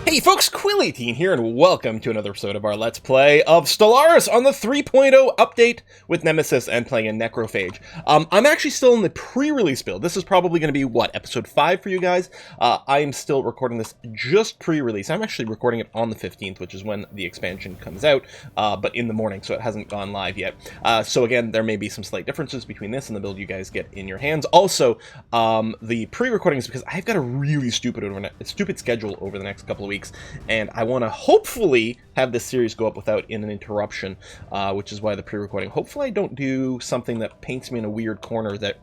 Hey folks, Quill18 here, and welcome to another episode of our Let's Play of Stellaris on the 3.0 update with Nemesis and playing a Necrophage. I'm actually still in the pre-release build. This is probably going to be, what, episode 5 for you guys? I am still recording this just pre-release. I'm actually recording it on the 15th, which is when the expansion comes out, but in the morning, so it hasn't gone live yet. So again, there may be some slight differences between this and the build you guys get in your hands. Also, the pre-recording is because I've got a really stupid schedule over the next couple of weeks, and I want to hopefully have this series go up without an interruption, which is why the pre-recording. Hopefully I don't do something that paints me in a weird corner that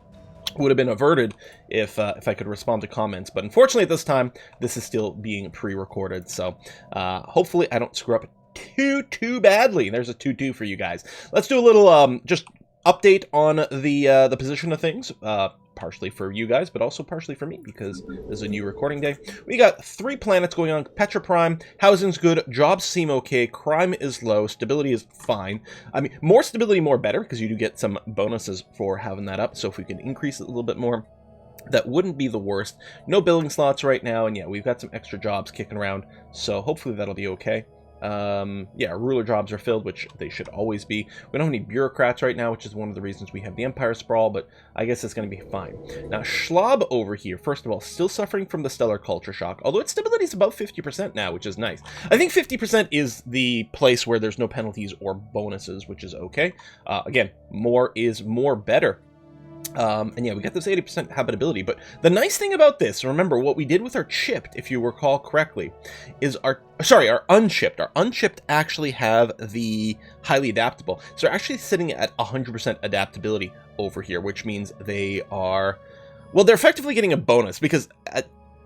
would have been averted if I could respond to comments, but unfortunately at this time this is still being pre-recorded, so hopefully I don't screw up too badly. There's a 2-2 for you guys. Let's do a little just update on the position of things, partially for you guys, but also partially for me, because this is a new recording day. We got 3 planets going on. Petra Prime, housing's good, jobs seem okay, crime is low, stability is fine. I mean, more stability, more better, because you do get some bonuses for having that up, so if we can increase it a little bit more, that wouldn't be the worst. No building slots right now, and yeah, we've got some extra jobs kicking around, so hopefully that'll be okay. Yeah, ruler jobs are filled, which they should always be. We don't have any bureaucrats right now, which is one of the reasons we have the Empire Sprawl, but I guess it's going to be fine. Now, Schlob over here, first of all, still suffering from the stellar culture shock, although its stability is about 50% now, which is nice. I think 50% is the place where there's no penalties or bonuses, which is okay. Again, more is more better. And yeah, we got this 80% habitability, but the nice thing about this, remember, what we did with our chipped, if you recall correctly, is our unchipped. Our unchipped actually have the highly adaptable. So they're actually sitting at 100% adaptability over here, which means they are, well, they're effectively getting a bonus, because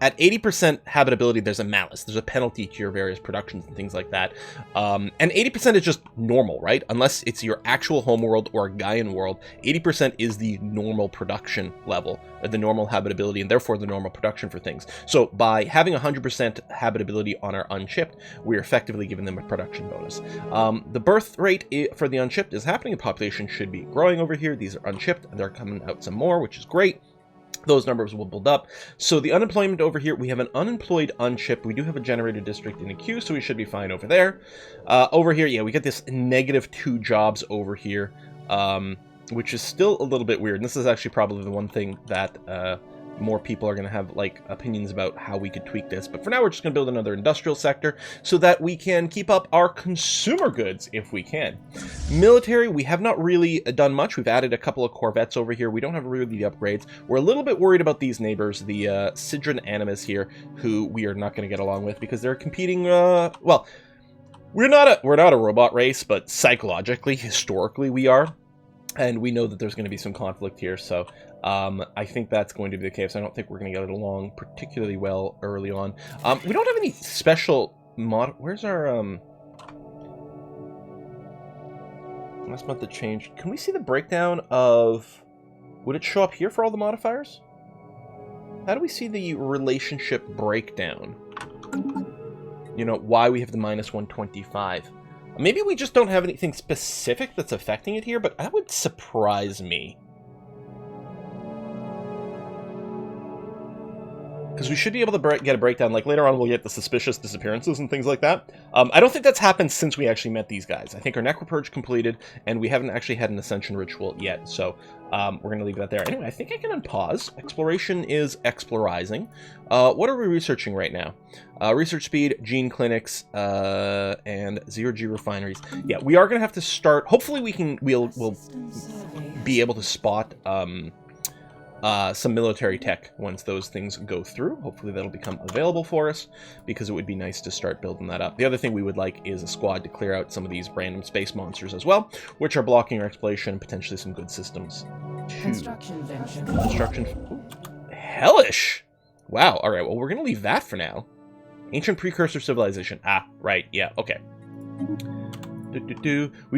at 80% habitability, there's a malus. There's a penalty to your various productions and things like that. And 80% is just normal, right? Unless it's your actual homeworld or a Gaian world, 80% is the normal production level, or the normal habitability, and therefore the normal production for things. So by having 100% habitability on our unchipped, we're effectively giving them a production bonus. The birth rate for the unchipped is happening. The population should be growing over here. These are unchipped. They're coming out some more, which is great. Those numbers will build up. So the unemployment over here, we have an unemployed unchipped. We do have a generated district in a queue, so we should be fine over there. Over here, yeah, we get this -2 jobs over here, which is still a little bit weird. And this is actually probably the one thing that more people are going to have, like, opinions about how we could tweak this. But for now, we're just going to build another industrial sector so that we can keep up our consumer goods if we can. Military, we have not really done much. We've added a couple of corvettes over here. We don't have really the upgrades. We're a little bit worried about these neighbors, the Sidran Animus here, who we are not going to get along with because they're competing, well, we're not a robot race, but psychologically, historically, we are. And we know that there's going to be some conflict here, so I think that's going to be the case. I don't think we're going to get it along particularly well early on. We don't have any special Where's our last month that changed? Can we see the breakdown of? Would it show up here for all the modifiers? How do we see the relationship breakdown? You know, why we have the -125. Maybe we just don't have anything specific that's affecting it here, but that would surprise me. Because we should be able to get a breakdown. Like, later on we'll get the suspicious disappearances and things like that. I don't think that's happened since we actually met these guys. I think our Necropurge completed, and we haven't actually had an Ascension Ritual yet, so we're going to leave that there. Anyway, I think I can unpause. Exploration is explorizing. What are we researching right now? Research speed, gene clinics, and 0G refineries. Yeah, we are going to have to start. Hopefully we'll be able to spot some military tech once those things go through. Hopefully that'll become available for us, because it would be nice to start building that up. The other thing we would like is a squad to clear out some of these random space monsters as well, which are blocking our exploration and potentially some good systems too. Construction. Ooh, hellish! Wow, alright, well, we're going to leave that for now. Ancient Precursor Civilization. Ah, right, yeah, okay. We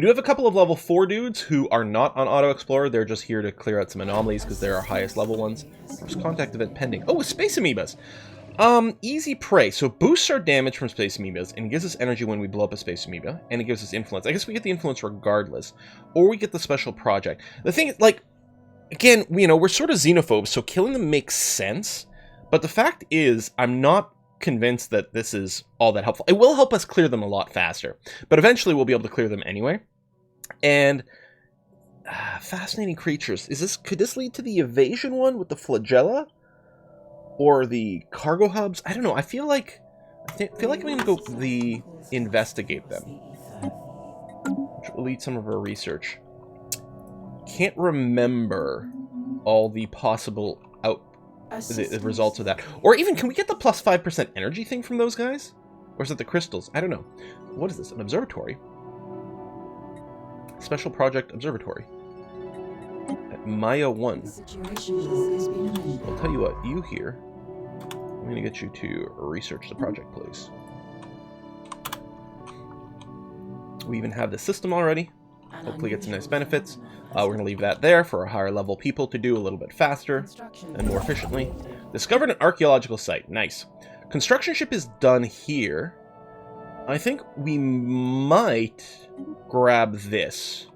do have a couple of level 4 dudes who are not on Auto Explorer. They're just here to clear out some anomalies because they're our highest level ones. First contact event pending. Oh, Space Amoebas! Easy prey. So boosts our damage from Space Amoebas and gives us energy when we blow up a Space Amoeba, and it gives us influence. I guess we get the influence regardless, or we get the special project. The thing is, like, again, you know, we're sort of xenophobes, so killing them makes sense, but the fact is, I'm not convinced that this is all that helpful. It will help us clear them a lot faster, but eventually we'll be able to clear them anyway. And fascinating creatures. Could this lead to the evasion one with the flagella? Or the cargo hubs? I don't know. I feel like I'm going to go the investigate them, which will lead some of our research. Can't remember all the possible the results of that. Or even, can we get the plus 5% energy thing from those guys? Or is it the crystals? I don't know. What is this? An observatory? Special Project Observatory. At Maya 1. I'll tell you what, you here. I'm going to get you to research the project, please. We even have the system already. Hopefully get some nice benefits. We're going to leave that there for our higher level people to do a little bit faster and more efficiently. Discovered an archaeological site. Nice. Construction ship is done here. I think we might grab this.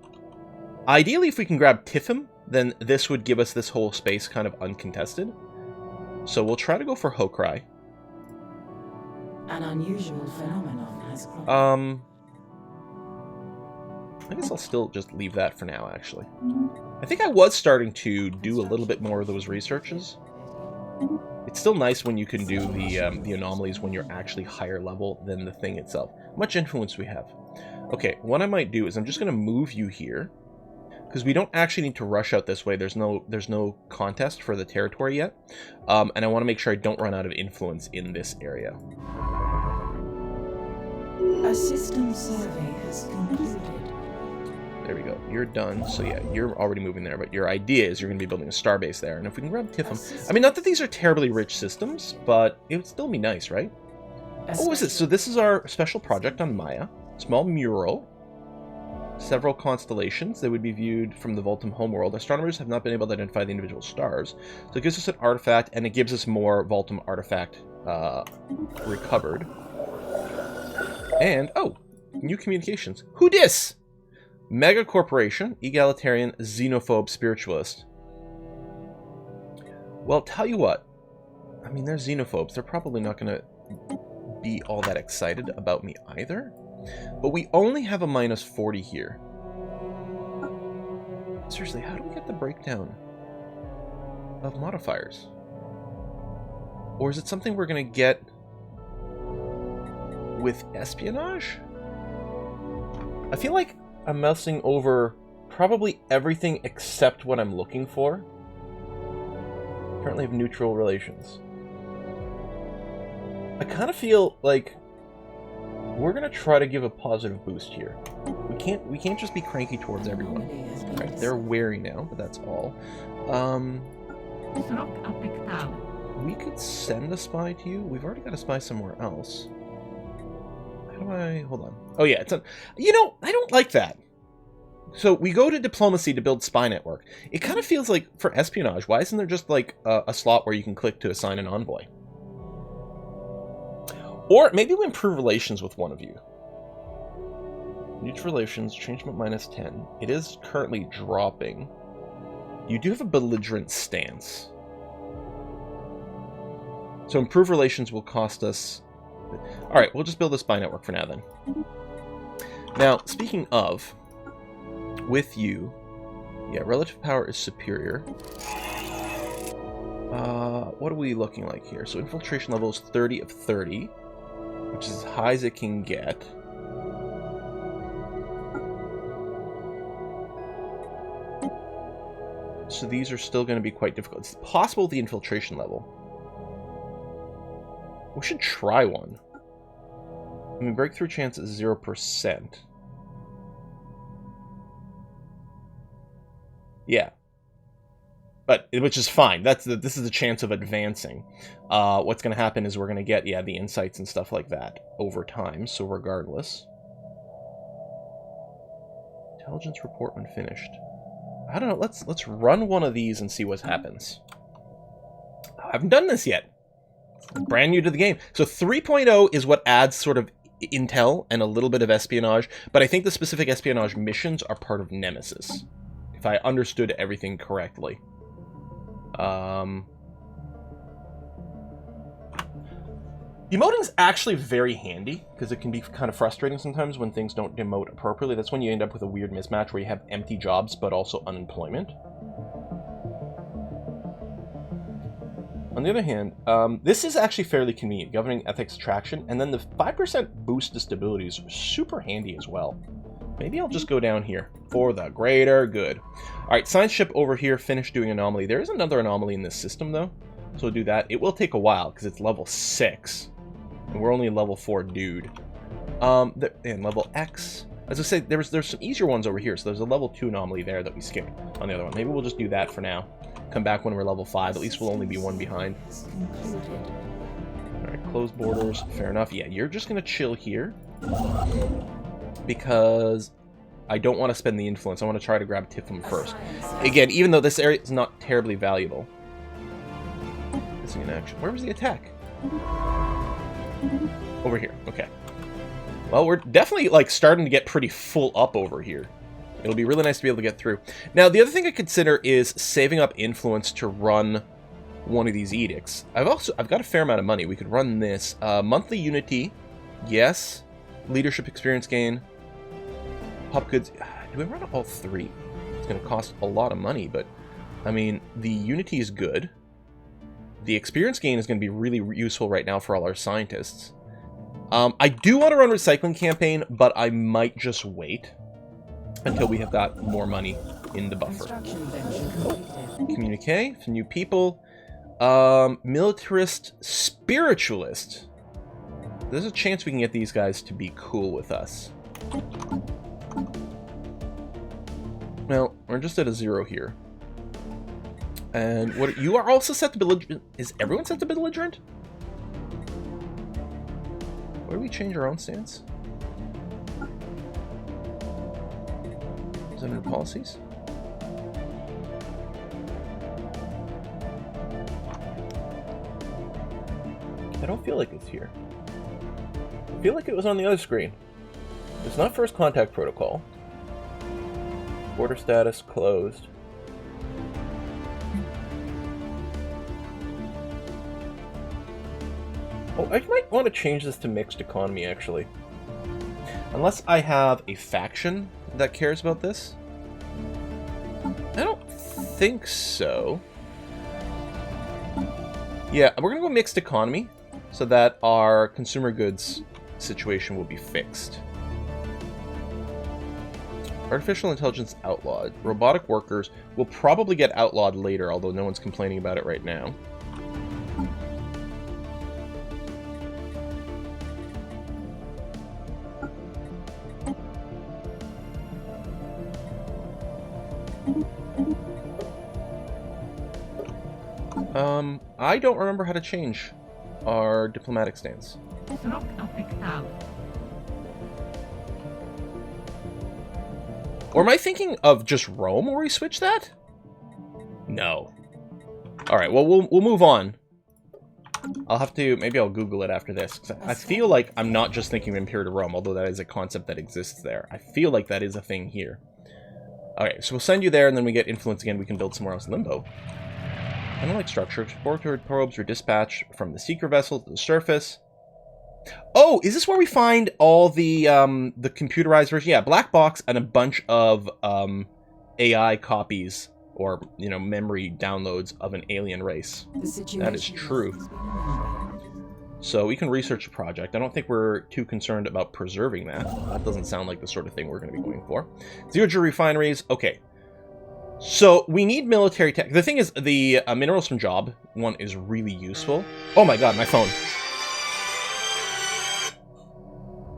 Ideally, if we can grab Tifham, then this would give us this whole space kind of uncontested. So we'll try to go for Hokrai. An unusual phenomenon has cropped. I guess I'll still just leave that for now, actually. I think I was starting to do a little bit more of those researches. It's still nice when you can do the anomalies when you're actually higher level than the thing itself. Much influence we have. Okay, what I might do is I'm just going to move you here, because we don't actually need to rush out this way. There's no contest for the territory yet, and I want to make sure I don't run out of influence in this area. A system survey has concluded. There we go. You're done. So yeah, you're already moving there, but your idea is you're going to be building a starbase there. And if we can grab Tifham... I mean, not that these are terribly rich systems, but it would still be nice, right? Oh, what is it? So this is our special project on Maya. Small mural. Several constellations. They would be viewed from the Voltum homeworld. Astronomers have not been able to identify the individual stars. So it gives us an artifact, and it gives us more Voltum artifact recovered. And, oh, new communications. Who dis? Mega corporation, egalitarian, xenophobe, spiritualist. Well, tell you what. I mean, they're xenophobes. They're probably not going to be all that excited about me either. But we only have a minus 40 here. Seriously, how do we get the breakdown of modifiers? Or is it something we're going to get with espionage? I feel like I'm mousing over probably everything except what I'm looking for. Currently have neutral relations. I kind of feel like we're gonna try to give a positive boost here. We can't just be cranky towards everyone. Right, they're wary now, but that's all. We could send a spy to you. We've already got a spy somewhere else. Hold on. Oh yeah, you know, I don't like that. So we go to diplomacy to build spy network. It kind of feels like for espionage, why isn't there just like a slot where you can click to assign an envoy? Or maybe we improve relations with one of you. Neutral relations, change from -10. It is currently dropping. You do have a belligerent stance. So improve relations will cost us... Alright, we'll just build a spy network for now then. Now, speaking of, with you, yeah, relative power is superior. What are we looking like here? So infiltration level is 30 of 30, which is as high as it can get. So these are still going to be quite difficult. It's possible the infiltration level. We should try one. I mean, breakthrough chance is 0%. Yeah. But, which is fine. This is the chance of advancing. What's going to happen is we're going to get, yeah, the insights and stuff like that over time, so regardless. Intelligence report when finished. I don't know, let's run one of these and see what happens. I haven't done this yet. Brand new to the game. So 3.0 is what adds sort of intel and a little bit of espionage, but I think the specific espionage missions are part of Nemesis, if I understood everything correctly. Emoting's actually very handy, because it can be kind of frustrating sometimes when things don't emote appropriately. That's when you end up with a weird mismatch where you have empty jobs, but also unemployment. On the other hand, this is actually fairly convenient, governing ethics attraction, and then the 5% boost to stability is super handy as well. Maybe I'll just go down here for the greater good. Alright, science ship over here, finished doing anomaly. There is another anomaly in this system, though, so we'll do that. It will take a while, because it's level 6, and we're only level 4 dude. And level X. As I say, there's some easier ones over here, so there's a level 2 anomaly there that we skipped on the other one. Maybe we'll just do that for now. Come back when we're level 5. At least we'll only be one behind. Alright, close borders. Fair enough. Yeah, you're just going to chill here. Because I don't want to spend the influence. I want to try to grab Tiflum first. Again, even though this area is not terribly valuable. Missing in action. Where was the attack? Over here. Okay. Well, we're definitely, like, starting to get pretty full up over here. It'll be really nice to be able to get through. Now, the other thing I consider is saving up influence to run one of these edicts. I've got a fair amount of money. We could run this. Monthly unity. Yes. Leadership experience gain. Pop goods. Do we run all 3? It's going to cost a lot of money, but, I mean, the unity is good. The experience gain is going to be really useful right now for all our scientists. I do want to run recycling campaign, but I might just wait until we have got more money in the buffer. Communique, some new people. Militarist, spiritualist. There's a chance we can get these guys to be cool with us. Well, we're just at a 0 here. And what you are also set to belligerent. Is everyone set to belligerent? Where do we change our own stance? Is that under policies? I don't feel like it's here. I feel like it was on the other screen. It's not first contact protocol. Border status closed. Oh, I might want to change this to mixed economy, actually. Unless I have a faction that cares about this. I don't think so. Yeah, we're going to go mixed economy so that our consumer goods situation will be fixed. Artificial intelligence outlawed. Robotic workers will probably get outlawed later, although no one's complaining about it right now. I don't remember how to change our diplomatic stance. Or am I thinking of just Rome where we switch that? No. Alright, well, we'll move on. I'll have to, maybe I'll Google it after this. 'Cause I feel like I'm not just thinking of Imperial Rome, although that is a concept that exists there. I feel like that is a thing here. Okay, so we'll send you there, and then we get influence again. We can build somewhere else. Limbo. I don't like structure. Exploratory probes are dispatched from the seeker vessel to the surface. Oh, is this where we find all the computerized version? Yeah, black box and a bunch of AI copies or, you know, memory downloads of an alien race. That is true. So we can research the project. I don't think we're too concerned about preserving that. That doesn't sound like the sort of thing we're going to be going for. Zero-G refineries. Okay. So we need military tech. The thing is, the minerals from job one is really useful. Oh my god, my phone.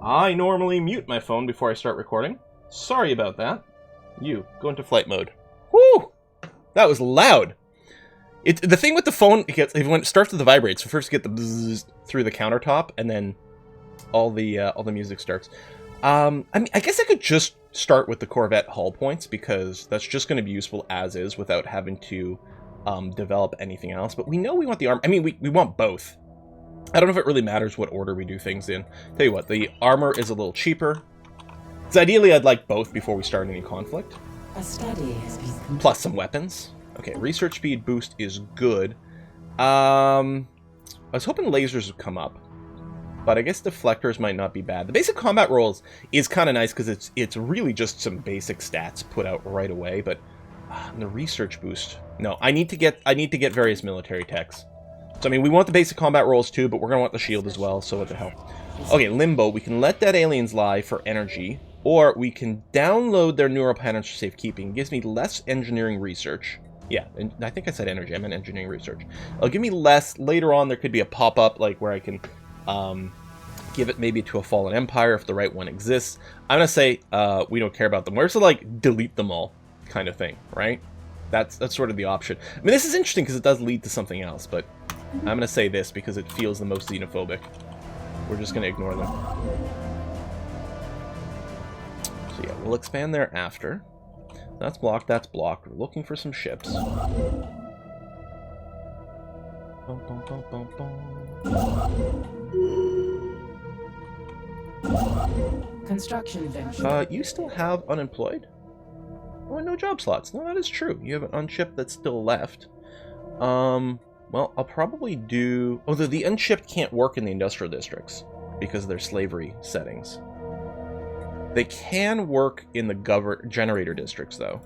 I normally mute my phone before I start recording. Sorry about that. You, go into flight mode. Woo! That was loud. The thing with the phone, when it starts with the vibrates, so first you get the bzzz through the countertop, and then all the music starts. I mean, I guess I could just start with the Corvette hull points, because that's just going to be useful as is without having to develop anything else. But we know we want the armor. I mean, we want both. I don't know if it really matters what order we do things in. Tell you what, the armor is a little cheaper. So ideally, I'd like both before we start any conflict. A study has been completed. Plus some weapons. Okay, research speed boost is good. I was hoping lasers would come up. But I guess deflectors might not be bad. The basic combat rolls is kind of nice because it's really just some basic stats put out right away. But the research boost, no, I need to get various military techs. So I mean, we want the basic combat rolls too, but we're gonna want the shield as well. So what the hell? Okay, Limbo. We can let dead aliens lie for energy, or we can download their neural patterns for safekeeping. It gives me less engineering research. Yeah, and I think I said energy. I meant engineering research. It'll give me less. Later on, there could be a pop-up like where I can give it maybe to a fallen empire if the right one exists. I'm gonna say we don't care about them. Where's the like delete them all kind of thing, right? That's sort of the option. I mean, this is interesting because it does lead to something else, but I'm gonna say this because it feels the most xenophobic. We're just gonna ignore them. So yeah, we'll expand there after. That's blocked, that's blocked. We're looking for some ships. Bum, bum, bum, bum, bum. Construction venture. You still have unemployed? Oh, no job slots. No, that is true. You have an unshipped that's still left. Well, I'll probably do... Oh, the unshipped can't work in the industrial districts because of their slavery settings. They can work in the generator districts, though.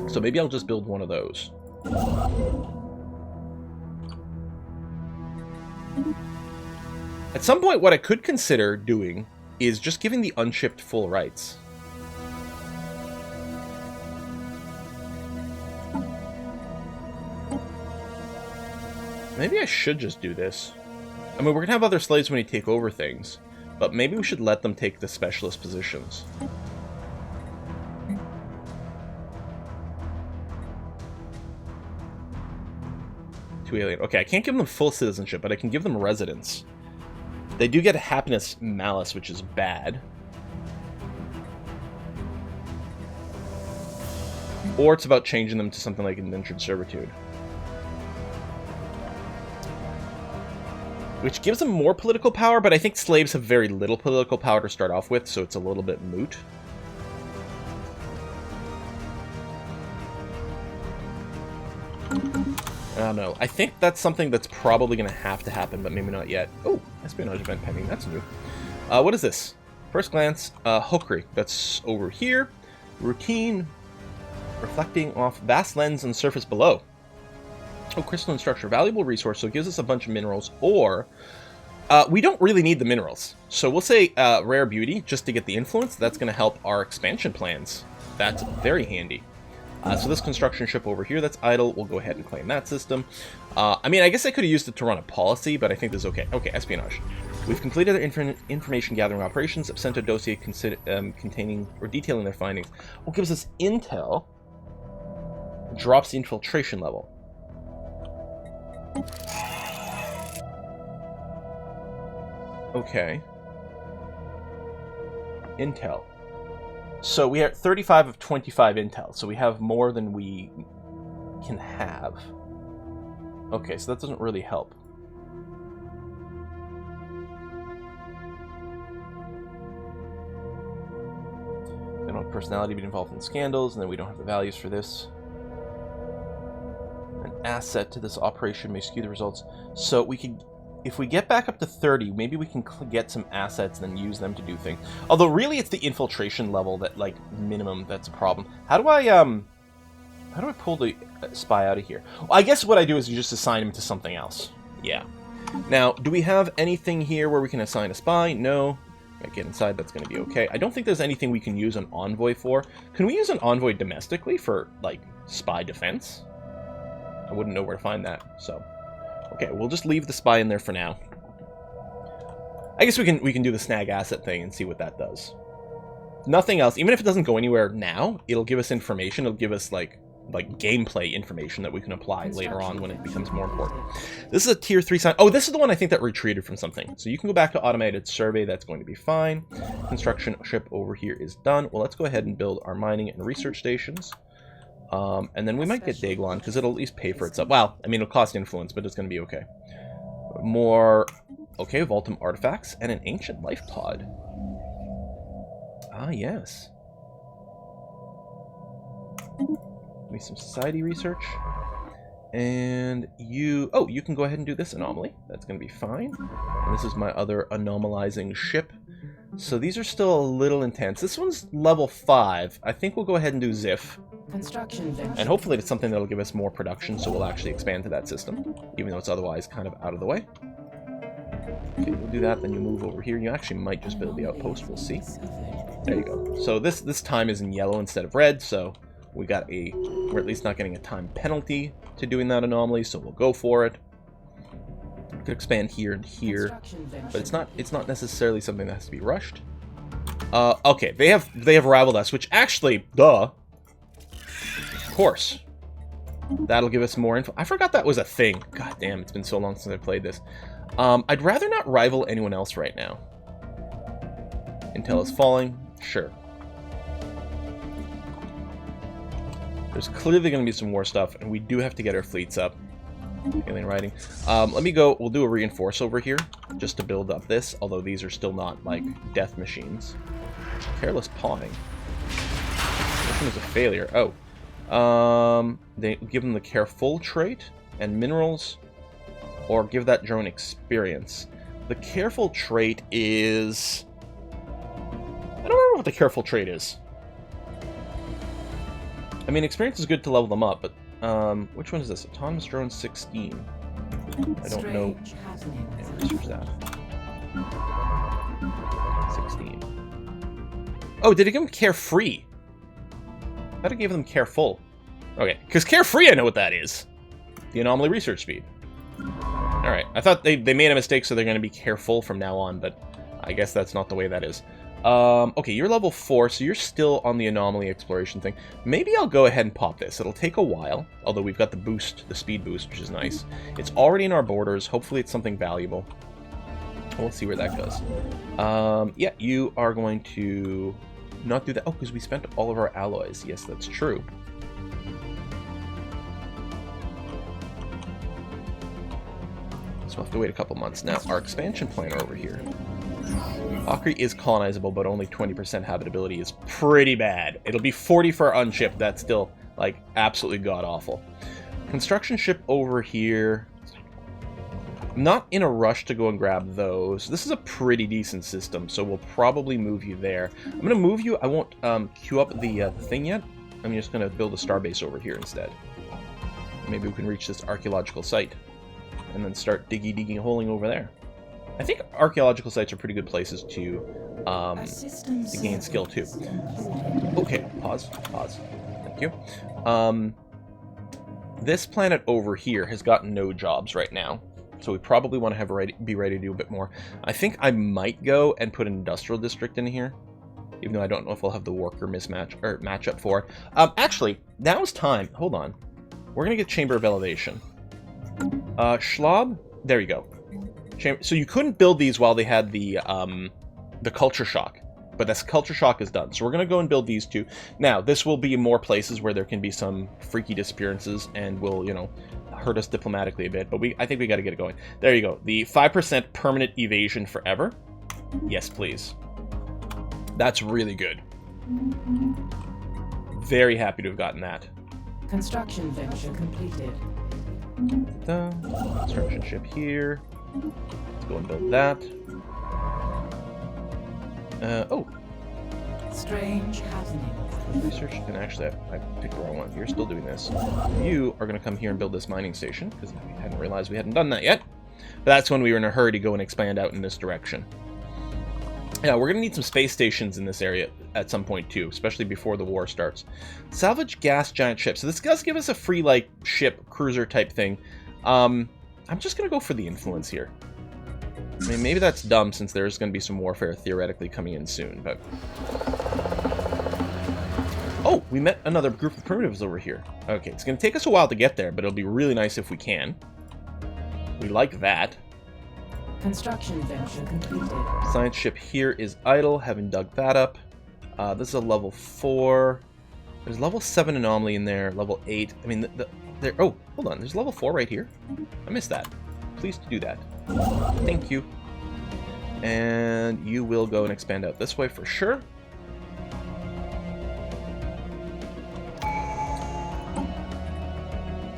So maybe I'll just build one of those. At some point, what I could consider doing is just giving the unshipped full rights. Maybe I should just do this. I mean, we're going to have other slaves when we take over things. But maybe we should let them take the specialist positions. Two alien. Okay, I can't give them full citizenship, but I can give them residence. They do get a happiness malice, which is bad. Or it's about changing them to something like indentured servitude. Which gives them more political power, but I think slaves have very little political power to start off with, so it's a little bit moot. I don't know. I think that's something that's probably going to have to happen, but maybe not yet. Oh, espionage event pending. That's new. What is this? First glance, hookery. That's over here. Routine. Reflecting off vast lens and surface below. Oh, crystalline structure. Valuable resource, so it gives us a bunch of minerals, or... we don't really need the minerals. So we'll say rare beauty, just to get the influence. That's going to help our expansion plans. That's very handy. So this construction ship over here that's idle, we'll go ahead and claim that system. I mean, I guess I could have used it to run a policy, but I think this is okay. Okay, espionage. We've completed their information gathering operations, have sent a dossier containing or detailing their findings. What gives us intel, drops the infiltration level. Okay. Intel. So we are at 35 of 25 intel, so we have more than we can have. Okay, so that doesn't really help. They don't have personality to be involved in scandals, and then we don't have the values for this. An asset to this operation may skew the results. So we could, if we get back up to 30, maybe we can get some assets and then use them to do things. Although really it's the infiltration level that, like, minimum, that's a problem. How do I pull the spy out of here? Well, I guess what I do is you just assign him to something else. Yeah. Now, do we have anything here where we can assign a spy? No. Get inside, that's going to be okay. I don't think there's anything we can use an envoy for. Can we use an envoy domestically for, like, spy defense? I wouldn't know where to find that, so... Okay, we'll just leave the spy in there for now. I guess we can do the snag asset thing and see what that does. Nothing else. Even if it doesn't go anywhere now, it'll give us information. It'll give us, like gameplay information that we can apply later on when it becomes more important. This is a tier 3 sign. Oh, this is the one I think that retreated from something. So you can go back to automated survey. That's going to be fine. Construction ship over here is done. Well, let's go ahead and build our mining and research stations. And then we might get Daglon, because it'll at least pay for itself. Well, I mean, it'll cost influence, but it's going to be okay. More... Okay, Voltum artifacts and an ancient life pod. Ah, yes. Give me some society research. And you... Oh, you can go ahead and do this anomaly. That's going to be fine. And this is my other anomalizing ship. So these are still a little intense. This one's level 5. I think we'll go ahead and do Ziff. Construction And hopefully it's something that'll give us more production, so we'll actually expand to that system, even though it's otherwise kind of out of the way. Okay, we'll do that, then you move over here. You actually might just build the outpost, we'll see. There you go. So this time is in yellow instead of red, so we're at least not getting a time penalty to doing that anomaly, so we'll go for it. We could expand here and here, but it's not necessarily something that has to be rushed. Okay, they have rivaled us, which actually, duh. Of course. That'll give us more info. I forgot that was a thing. God damn, it's been so long since I played this. I'd rather not rival anyone else right now. Intel is falling. Sure. There's clearly going to be some more stuff, and we do have to get our fleets up. Alien writing. Let me go. We'll do a reinforce over here, just to build up this, although these are still not, like, death machines. Careless pawing. This one is a failure. Oh. They give them the careful trait and minerals, or give that drone experience. The careful trait is... I don't remember what the careful trait is. I mean, experience is good to level them up, but which one is this? Autonomous drone 16. I don't know. Yeah, research that. 16. Oh, did it give them carefree? I thought it gave them careful. Okay, because carefree, I know what that is. The anomaly research speed. Alright, I thought they made a mistake, so they're going to be careful from now on, but I guess that's not the way that is. Okay, you're level 4, so you're still on the anomaly exploration thing. Maybe I'll go ahead and pop this. It'll take a while, although we've got the boost, the speed boost, which is nice. It's already in our borders. Hopefully it's something valuable. We'll see where that goes. Yeah, you are going to not do that. Oh, because we spent all of our alloys. Yes, that's true. So we'll have to wait a couple months. Now, our expansion planner over here. Akri is colonizable, but only 20% habitability is pretty bad. It'll be 40 for our unshipped. That's still, like, absolutely god-awful. Construction ship over here. I'm not in a rush to go and grab those. This is a pretty decent system, so we'll probably move you there. I'm going to move you. I won't queue up the thing yet. I'm just going to build a starbase over here instead. Maybe we can reach this archaeological site and then start digging holing over there. I think archaeological sites are pretty good places to gain skill too. Okay, pause. Thank you. This planet over here has got no jobs right now, so we probably want to be ready to do a bit more. I think I might go and put an industrial district in here, even though I don't know if we'll have the worker matchup for it. Actually, now's time. Hold on. We're gonna get Chamber of Elevation. Schlob. There you go. So you couldn't build these while they had the culture shock, but this culture shock is done. So we're going to go and build these two. Now, this will be more places where there can be some freaky disappearances and will, you know, hurt us diplomatically a bit, but I think we got to get it going. There you go. The 5% permanent evasion forever. Yes, please. That's really good. Very happy to have gotten that. Construction venture completed. Construction ship here. Let's go and build that. Oh. Strange happening. Research, and actually I picked the wrong one. You're still doing this. You are going to come here and build this mining station, because I hadn't realized we hadn't done that yet. But that's when we were in a hurry to go and expand out in this direction. Yeah, we're going to need some space stations in this area at some point too, especially before the war starts. Salvage gas giant ship. So this does give us a free, like, ship, cruiser type thing. I'm just going to go for the influence here. I mean, maybe that's dumb since there's going to be some warfare theoretically coming in soon, but... Oh, we met another group of primitives over here. Okay, it's going to take us a while to get there, but it'll be really nice if we can. We like that. Construction venture completed. Science ship here is idle, having dug that up. This is a level 4. There's level 7 anomaly in there, level 8. I mean, oh, hold on, there's level 4 right here. I missed that. Please do that. Thank you. And you will go and expand out this way for sure.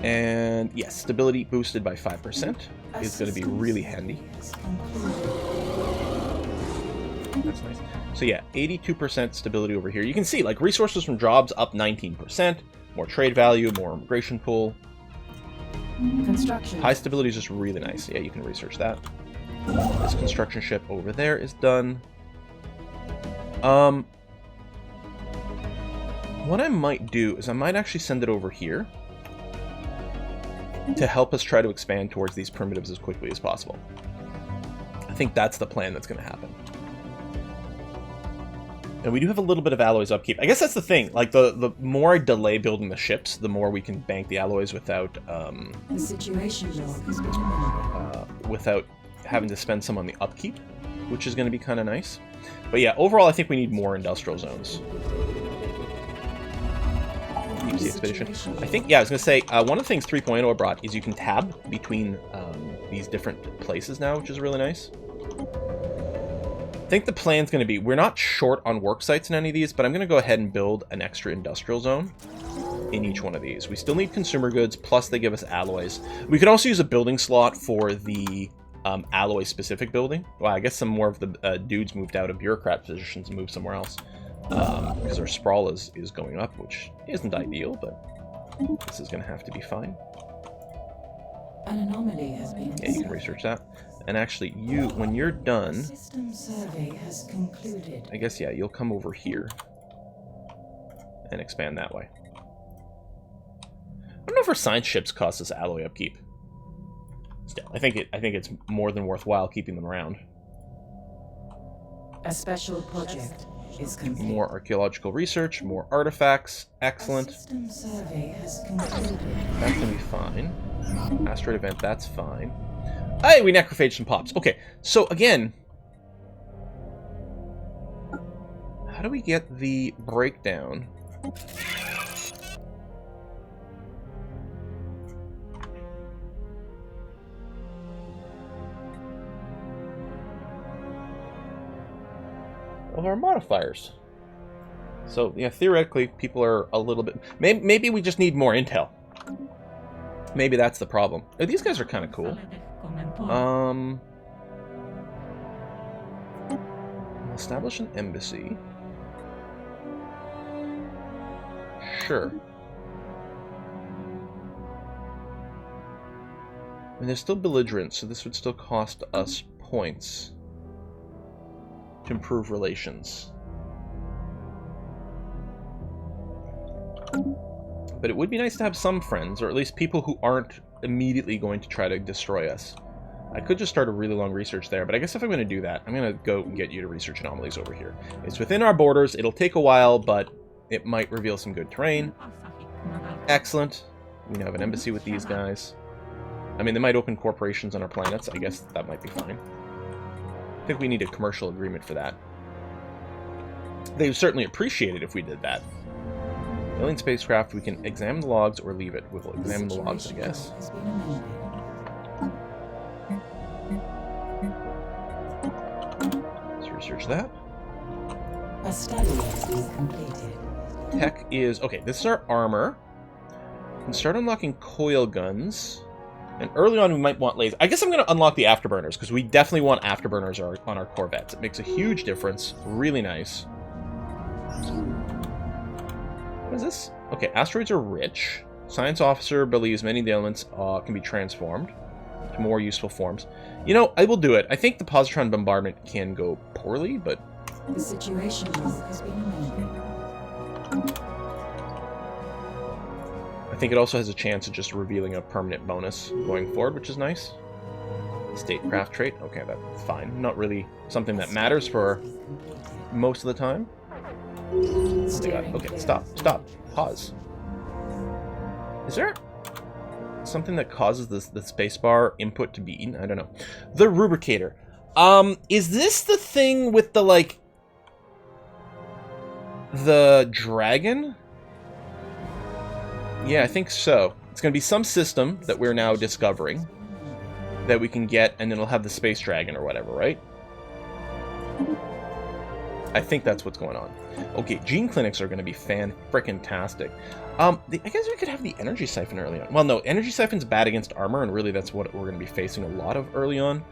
And yes, stability boosted by 5% is going to be really handy. That's nice. So yeah, 82% stability over here. You can see, like, resources from jobs up 19%, more trade value, more immigration pool. Construction. High stability is just really nice. Yeah, you can research that. This construction ship over there is done. What I might do is I might actually send it over here to help us try to expand towards these primitives as quickly as possible. I think that's the plan that's going to happen. And we do have a little bit of alloys upkeep. I guess that's the thing. Like, the more I delay building the ships, the more we can bank the alloys without The situation log has been amended. without having to spend some on the upkeep, which is going to be kind of nice. But yeah, overall, I think we need more industrial zones. Deep Sea Expedition. I think, yeah, I was going to say, one of the things 3.0 brought is you can tab between these different places now, which is really nice. I think the plan's going to be, we're not short on work sites in any of these, but I'm going to go ahead and build an extra industrial zone in each one of these. We still need consumer goods, plus they give us alloys. We could also use a building slot for the alloy-specific building. Well, I guess some more of the dudes moved out of bureaucrat positions and moved somewhere else. Because our sprawl is going up, which isn't ideal, but this is going to have to be fine. An anomaly has been Yeah, you can research that. And actually, you, when you're done, System survey has concluded. I guess, yeah, you'll come over here and expand that way. I don't know if our science ships cost us alloy upkeep. Still, I think it's more than worthwhile keeping them around. A special project is complete. More archaeological research, more artifacts, excellent. System survey has concluded. That's gonna be fine. Asteroid event, that's fine. Hey, we necrophaged some pops. Okay, so again, how do we get the breakdown? Of our modifiers. So yeah, theoretically, people are a little bit. Maybe we just need more intel. Maybe that's the problem. Oh, these guys are kind of cool. Establish an embassy. Sure. And they're still belligerent, so this would still cost us points to improve relations. But it would be nice to have some friends, or at least people who aren't immediately going to try to destroy us. I could just start a really long research there, but I guess if I'm going to do that, I'm going to go and get you to research anomalies over here. It's within our borders. It'll take a while, but it might reveal some good terrain. Excellent. We now have an embassy with these guys. I mean, they might open corporations on our planets. I guess that might be fine. I think we need a commercial agreement for that. They would certainly appreciate it if we did that. Alien spacecraft, we can examine the logs or leave it. We'll examine the logs, I guess. Let's research that. A study has been completed. Tech is... Okay, this is our armor. We can start unlocking coil guns. And early on, we might want lasers. I guess I'm going to unlock the afterburners, because we definitely want afterburners on our corvettes. It makes a huge difference. Really nice. What is this? Okay, asteroids are rich. Science officer believes many of the elements can be transformed to more useful forms. You know, I will do it. I think the positron bombardment can go poorly, but... The situation log has been amended. I think it also has a chance of just revealing a permanent bonus going forward, which is nice. Statecraft trait. Okay, that's fine. Not really something that matters for most of the time. Okay, stop. Pause. Is there something that causes the spacebar input to be eaten? I don't know. The rubricator. Is this the thing with the, like... the dragon? Yeah, I think so. It's going to be some system that we're now discovering that we can get, and it'll have the space dragon or whatever, right? I think that's what's going on. Okay, gene clinics are going to be fan-frickin-tastic. I guess we could have the energy siphon early on. Well, no, energy siphon's bad against armor, and really that's what we're going to be facing a lot of early on.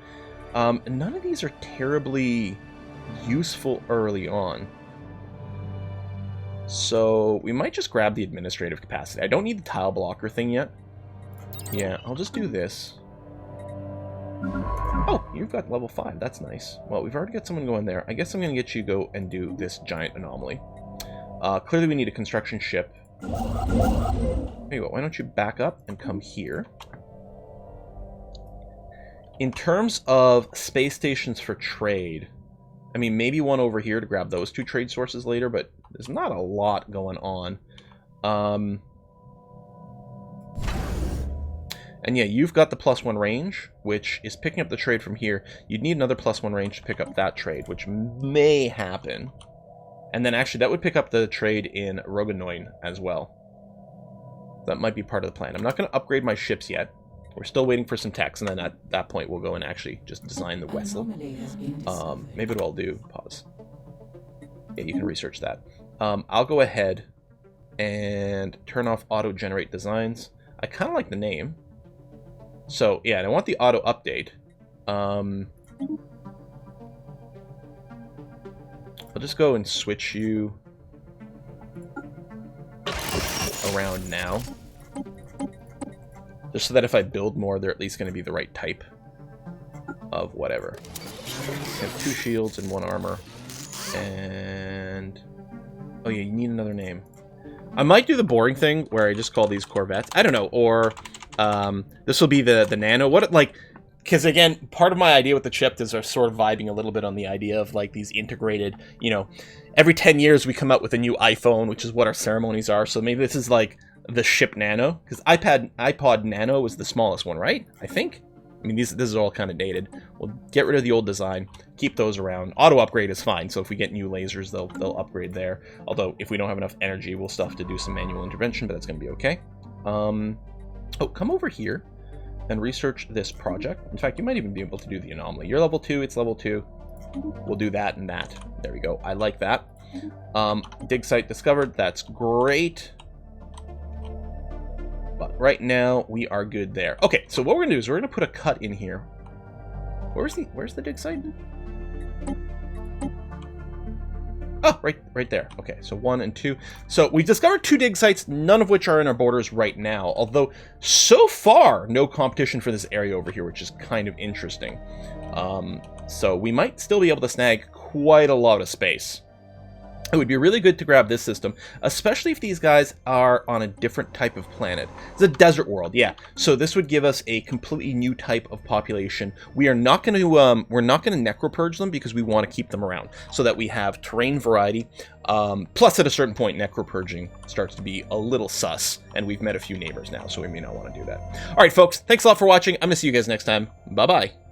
None of these are terribly useful early on. So we might just grab the administrative capacity. I don't need the tile blocker thing yet. Yeah, I'll just do this. Oh, you've got level 5. That's nice. Well, we've already got someone going there. I guess I'm going to get you to go and do this giant anomaly. Clearly we need a construction ship. There you go. Why don't you back up and come here? In terms of space stations for trade, I mean, maybe one over here to grab those 2 trade sources later, but there's not a lot going on. And yeah, you've got the +1 range, which is picking up the trade from here. You'd need another +1 range to pick up that trade, which may happen. And then actually, that would pick up the trade in Roganoin as well. That might be part of the plan. I'm not going to upgrade my ships yet. We're still waiting for some techs, and then at that point, we'll go and actually just design the vessel. Maybe what I'll do, pause. Yeah, you can research that. I'll go ahead and turn off auto-generate designs. I kind of like the name. So, yeah, and I want the auto-update. I'll just go and switch you around now. Just so that if I build more, they're at least going to be the right type of whatever. I have 2 shields and 1 armor. And... oh yeah, you need another name. I might do the boring thing where I just call these Corvettes. I don't know, or... this will be the Nano. What, like... because, again, part of my idea with the chip is sort of vibing a little bit on the idea of, like, these integrated, you know... every 10 years we come out with a new iPhone, which is what our ceremonies are. So maybe this is, like... the ship Nano, because iPod Nano was the smallest one, right? I think. I mean, this is all kind of dated. We'll get rid of the old design, keep those around. Auto upgrade is fine, so if we get new lasers, they'll upgrade there. Although if we don't have enough energy, we'll still have to do some manual intervention, but that's going to be okay. Oh, come over here and research this project. In fact, you might even be able to do the anomaly. You're level 2, it's level 2. We'll do that and that. There we go. I like that. Dig site discovered. That's great. But right now, we are good there. Okay, so what we're going to do is we're going to put a cut in here. Where's the dig site? Oh, right there. Okay, so 1 and 2. So we've discovered 2 dig sites, none of which are in our borders right now. Although, so far, no competition for this area over here, which is kind of interesting. So we might still be able to snag quite a lot of space. It would be really good to grab this system, especially if these guys are on a different type of planet. It's a desert world, yeah. So this would give us a completely new type of population. We are not going to we're not going to necropurge them because we want to keep them around so that we have terrain variety. Plus, at a certain point, necropurging starts to be a little sus, and we've met a few neighbors now, so we may not want to do that. All right, folks, thanks a lot for watching. I'm going to see you guys next time. Bye bye.